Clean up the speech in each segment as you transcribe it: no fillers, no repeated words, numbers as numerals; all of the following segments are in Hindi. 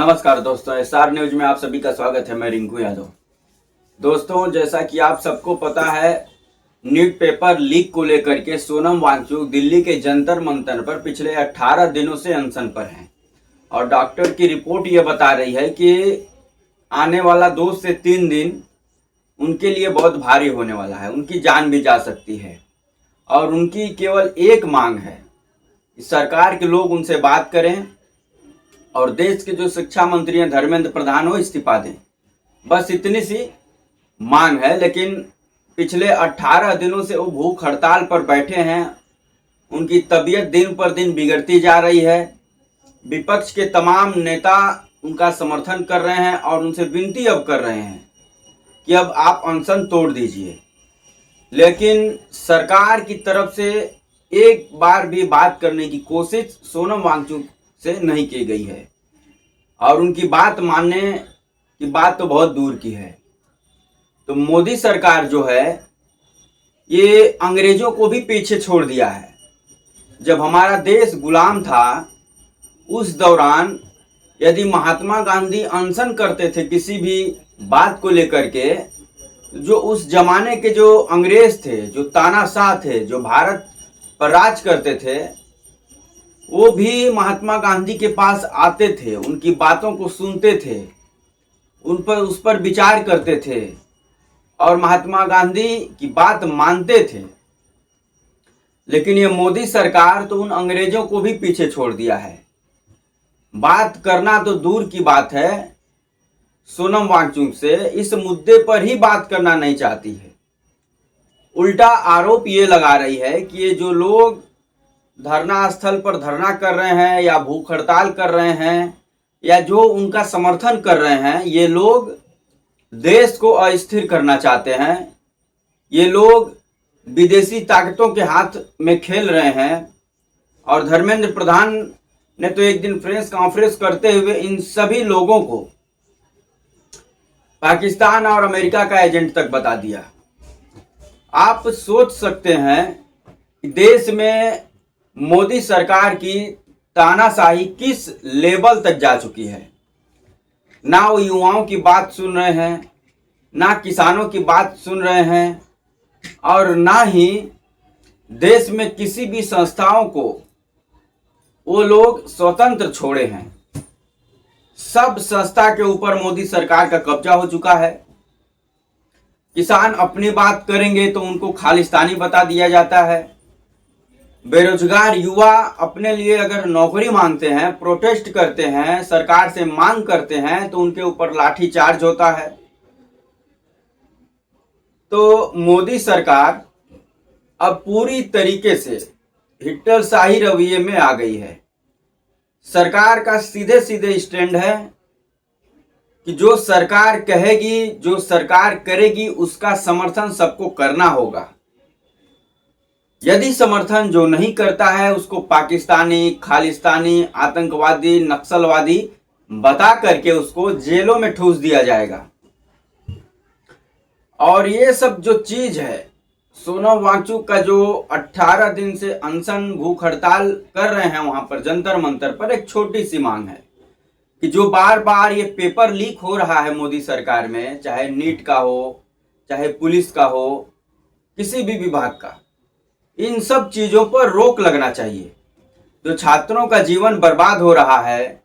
नमस्कार दोस्तों, एसआर न्यूज में आप सभी का स्वागत है। मैं रिंकू यादव। दोस्तों, जैसा कि आप सबको पता है, नीट पेपर लीक को लेकर के सोनम वांगचुक दिल्ली के जंतर मंतर पर पिछले 18 दिनों से अनशन पर हैं और डॉक्टर की रिपोर्ट ये बता रही है कि आने वाला 2 से 3 दिन उनके लिए बहुत भारी होने वाला है। उनकी जान भी जा सकती है और उनकी केवल एक मांग है कि सरकार के लोग उनसे बात करें और देश के जो शिक्षा मंत्री हैं धर्मेंद्र प्रधान वो इस्तीफा दें। बस इतनी सी मांग है। लेकिन पिछले 18 दिनों से वो भूख हड़ताल पर बैठे हैं। उनकी तबीयत दिन पर दिन बिगड़ती जा रही है। विपक्ष के तमाम नेता उनका समर्थन कर रहे हैं और उनसे विनती अब कर रहे हैं कि अब आप अनशन तोड़ दीजिए। लेकिन सरकार की तरफ से एक बार भी बात करने की कोशिश सोनम वांगचुक से नहीं की गई है और उनकी बात मानने की बात तो बहुत दूर की है। तो मोदी सरकार जो है ये अंग्रेजों को भी पीछे छोड़ दिया है। जब हमारा देश गुलाम था उस दौरान यदि महात्मा गांधी अनशन करते थे किसी भी बात को लेकर के, जो उस जमाने के जो अंग्रेज थे, जो तानाशाह थे, जो भारत पर राज करते थे, वो भी महात्मा गांधी के पास आते थे, उनकी बातों को सुनते थे, उस पर विचार करते थे और महात्मा गांधी की बात मानते थे। लेकिन ये मोदी सरकार तो उन अंग्रेजों को भी पीछे छोड़ दिया है। बात करना तो दूर की बात है, सोनम वांगचुक से इस मुद्दे पर ही बात करना नहीं चाहती है। उल्टा आरोप ये लगा रही है कि ये जो लोग धरना स्थल पर धरना कर रहे हैं या भूख हड़ताल कर रहे हैं या जो उनका समर्थन कर रहे हैं, ये लोग देश को अस्थिर करना चाहते हैं। ये लोग विदेशी ताकतों के हाथ में खेल रहे हैं। और धर्मेंद्र प्रधान ने तो एक दिन प्रेस कॉन्फ्रेंस करते हुए इन सभी लोगों को पाकिस्तान और अमेरिका का एजेंट तक बता दिया। आप सोच सकते हैं कि देश में मोदी सरकार की तानाशाही किस लेवल तक जा चुकी है। ना वो युवाओं की बात सुन रहे हैं, ना किसानों की बात सुन रहे हैं और ना ही देश में किसी भी संस्थाओं को वो लोग स्वतंत्र छोड़े हैं। सब संस्था के ऊपर मोदी सरकार का कब्जा हो चुका है। किसान अपनी बात करेंगे तो उनको खालिस्तानी बता दिया जाता है। बेरोजगार युवा अपने लिए अगर नौकरी मांगते हैं, प्रोटेस्ट करते हैं, सरकार से मांग करते हैं तो उनके ऊपर लाठी चार्ज होता है। तो मोदी सरकार अब पूरी तरीके से हिटलरशाही रवैये में आ गई है। सरकार का सीधे सीधे स्टैंड है कि जो सरकार कहेगी, जो सरकार करेगी, उसका समर्थन सबको करना होगा। यदि समर्थन जो नहीं करता है उसको पाकिस्तानी, खालिस्तानी, आतंकवादी, नक्सलवादी बता करके उसको जेलों में ठूस दिया जाएगा। और ये सब जो चीज है, सोनम वांगचुक का जो 18 दिन से अनशन भूख हड़ताल कर रहे हैं वहां पर जंतर मंतर पर, एक छोटी सी मांग है कि जो बार बार ये पेपर लीक हो रहा है मोदी सरकार में, चाहे नीट का हो, चाहे पुलिस का हो, किसी भी विभाग का, इन सब चीजों पर रोक लगना चाहिए। जो छात्रों का जीवन बर्बाद हो रहा है,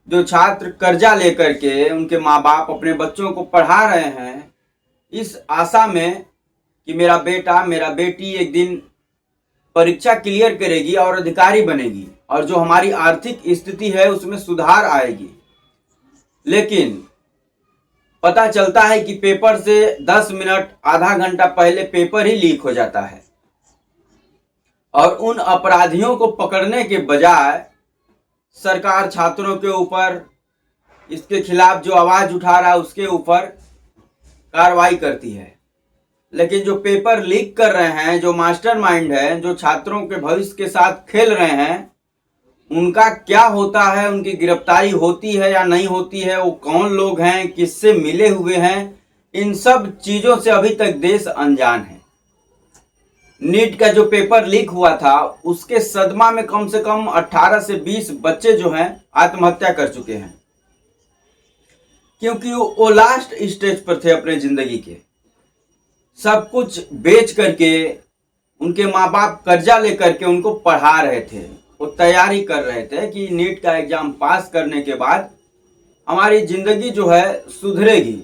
जो छात्र कर्जा लेकर के उनके माँ बाप अपने बच्चों को पढ़ा रहे हैं इस आशा में कि मेरा बेटा, मेरा बेटी एक दिन परीक्षा क्लियर करेगी और अधिकारी बनेगी और जो हमारी आर्थिक स्थिति है उसमें सुधार आएगी। लेकिन पता चलता है कि पेपर से 10 मिनट, आधा घंटा पहले पेपर ही लीक हो जाता है और उन अपराधियों को पकड़ने के बजाय सरकार छात्रों के ऊपर, इसके खिलाफ जो आवाज उठा रहा है उसके ऊपर कार्रवाई करती है। लेकिन जो पेपर लीक कर रहे हैं, जो मास्टरमाइंड है, जो छात्रों के भविष्य के साथ खेल रहे हैं, उनका क्या होता है, उनकी गिरफ्तारी होती है या नहीं होती है, वो कौन लोग हैं, किससे मिले हुए हैं, इन सब चीजों से अभी तक देश अनजान है। नीट का जो पेपर लीक हुआ था उसके सदमा में कम से कम 18 से 20 बच्चे जो हैं आत्महत्या कर चुके हैं। क्योंकि वो लास्ट स्टेज पर थे अपने जिंदगी के। सब कुछ बेच करके, उनके माँ बाप कर्जा लेकर के उनको पढ़ा रहे थे, वो तैयारी कर रहे थे कि नीट का एग्जाम पास करने के बाद हमारी जिंदगी जो है सुधरेगी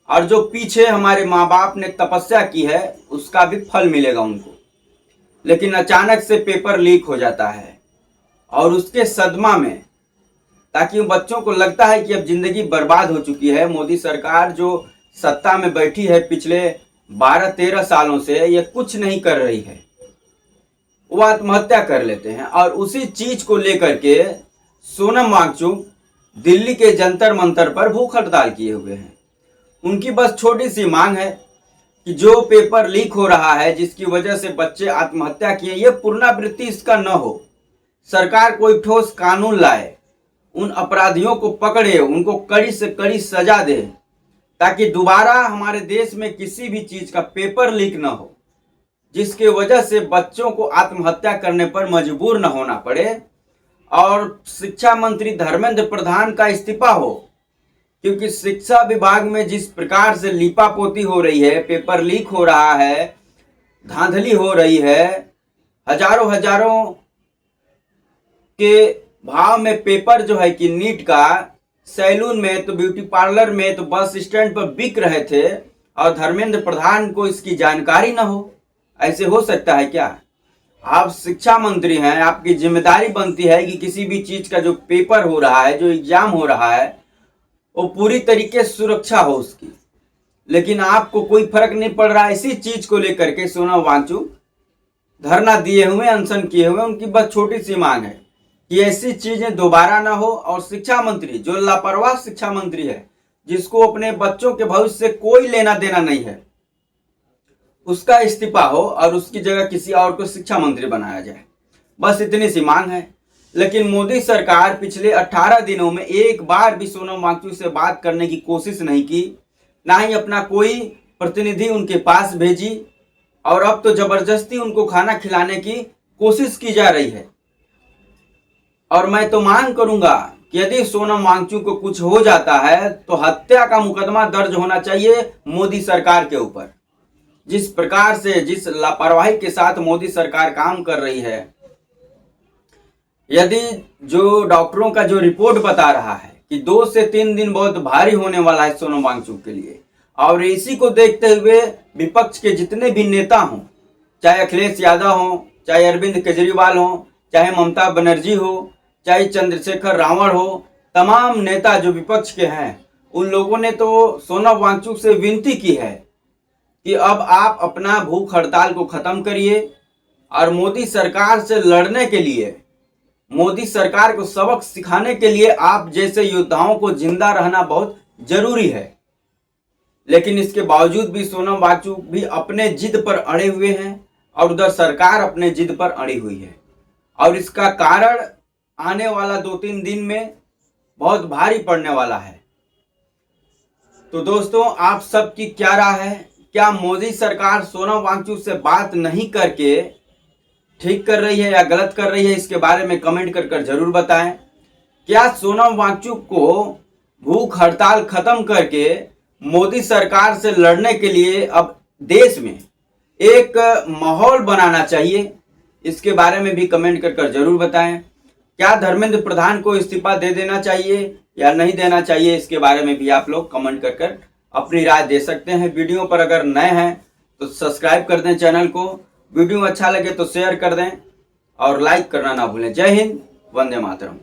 और जो पीछे हमारे माँ बाप ने तपस्या की है उसका भी फल मिलेगा उनको। लेकिन अचानक से पेपर लीक हो जाता है और उसके सदमा में, ताकि बच्चों को लगता है कि अब जिंदगी बर्बाद हो चुकी है, मोदी सरकार जो सत्ता में बैठी है पिछले 12-13 सालों से, ये कुछ नहीं कर रही है, वो आत्महत्या कर लेते हैं। और उसी चीज को लेकर के सोनम वांगचुक दिल्ली के जंतर मंतर पर भूख हड़ताल किए हुए हैं। उनकी बस छोटी सी मांग है कि जो पेपर लीक हो रहा है, जिसकी वजह से बच्चे आत्महत्या किए, ये पुनरावृत्ति इसका न हो। सरकार कोई ठोस कानून लाए, उन अपराधियों को पकड़े, उनको कड़ी से कड़ी सजा दे, ताकि दोबारा हमारे देश में किसी भी चीज का पेपर लीक न हो, जिसके वजह से बच्चों को आत्महत्या करने पर मजबूर न होना पड़े। और शिक्षा मंत्री धर्मेंद्र प्रधान का इस्तीफा हो, क्योंकि शिक्षा विभाग में जिस प्रकार से लीपापोती हो रही है, पेपर लीक हो रहा है, धांधली हो रही है, हजारों के भाव में पेपर जो है कि नीट का सैलून में तो ब्यूटी पार्लर में तो बस स्टैंड पर बिक रहे थे और धर्मेंद्र प्रधान को इसकी जानकारी ना हो। ऐसे हो सकता है क्या? आप शिक्षा मंत्री हैं, आपकी जिम्मेदारी बनती है कि किसी भी चीज का जो पेपर हो रहा है, जो एग्जाम हो रहा है, वो पूरी तरीके से सुरक्षा हो उसकी। लेकिन आपको कोई फर्क नहीं पड़ रहा। इसी चीज को लेकर के सोनम वांगचुक धरना दिए हुए, अनशन किए हुए। उनकी बस छोटी सी मांग है कि ऐसी चीजें दोबारा ना हो और शिक्षा मंत्री, जो लापरवाह शिक्षा मंत्री है, जिसको अपने बच्चों के भविष्य से कोई लेना देना नहीं है, उसका इस्तीफा हो और उसकी जगह किसी और को शिक्षा मंत्री बनाया जाए। बस इतनी सी मांग है। लेकिन मोदी सरकार पिछले 18 दिनों में एक बार भी सोनम वांगचुक से बात करने की कोशिश नहीं की, ना ही अपना कोई प्रतिनिधि उनके पास भेजी, और अब तो जबरदस्ती उनको खाना खिलाने की कोशिश की जा रही है। और मैं तो मांग करूंगा कि यदि सोनम वांगचुक को कुछ हो जाता है तो हत्या का मुकदमा दर्ज होना चाहिए मोदी सरकार के ऊपर। जिस प्रकार से, जिस लापरवाही के साथ मोदी सरकार काम कर रही है, यदि जो डॉक्टरों का जो रिपोर्ट बता रहा है कि 2 से 3 दिन बहुत भारी होने वाला है सोनम वांगचुक के लिए, और इसी को देखते हुए विपक्ष के जितने भी नेता हों, चाहे अखिलेश यादव हों, चाहे अरविंद केजरीवाल हों, चाहे ममता बनर्जी हो, चाहे चंद्रशेखर रावण हो, तमाम नेता जो विपक्ष के हैं, उन लोगों ने तो सोनम वांगचुक से विनती की है कि अब आप अपना भूख हड़ताल को खत्म करिए और मोदी सरकार से लड़ने के लिए, मोदी सरकार को सबक सिखाने के लिए आप जैसे योद्धाओं को जिंदा रहना बहुत जरूरी है। लेकिन इसके बावजूद भी सोनम वांगचुक भी अपने जिद पर अड़े हुए हैं और उधर सरकार अपने जिद पर अड़ी हुई है, और इसका कारण आने वाला 2-3 दिन में बहुत भारी पड़ने वाला है। तो दोस्तों, आप सबकी क्या राय है? क्या मोदी सरकार सोनम वांगचुक से बात नहीं करके ठीक कर रही है या गलत कर रही है? इसके बारे में कमेंट कर जरूर बताएं। क्या सोनम वांगचुक को भूख हड़ताल खत्म करके मोदी सरकार से लड़ने के लिए अब देश में एक माहौल बनाना चाहिए? इसके बारे में भी कमेंट कर जरूर बताएं। क्या धर्मेंद्र प्रधान को इस्तीफा दे देना चाहिए या नहीं देना चाहिए? इसके बारे में भी आप लोग कमेंट कर अपनी राय दे सकते हैं। वीडियो पर अगर नए हैं तो सब्सक्राइब कर दें चैनल को, वीडियो अच्छा लगे तो शेयर कर दें और लाइक करना ना भूलें। जय हिंद, वंदे मातरम।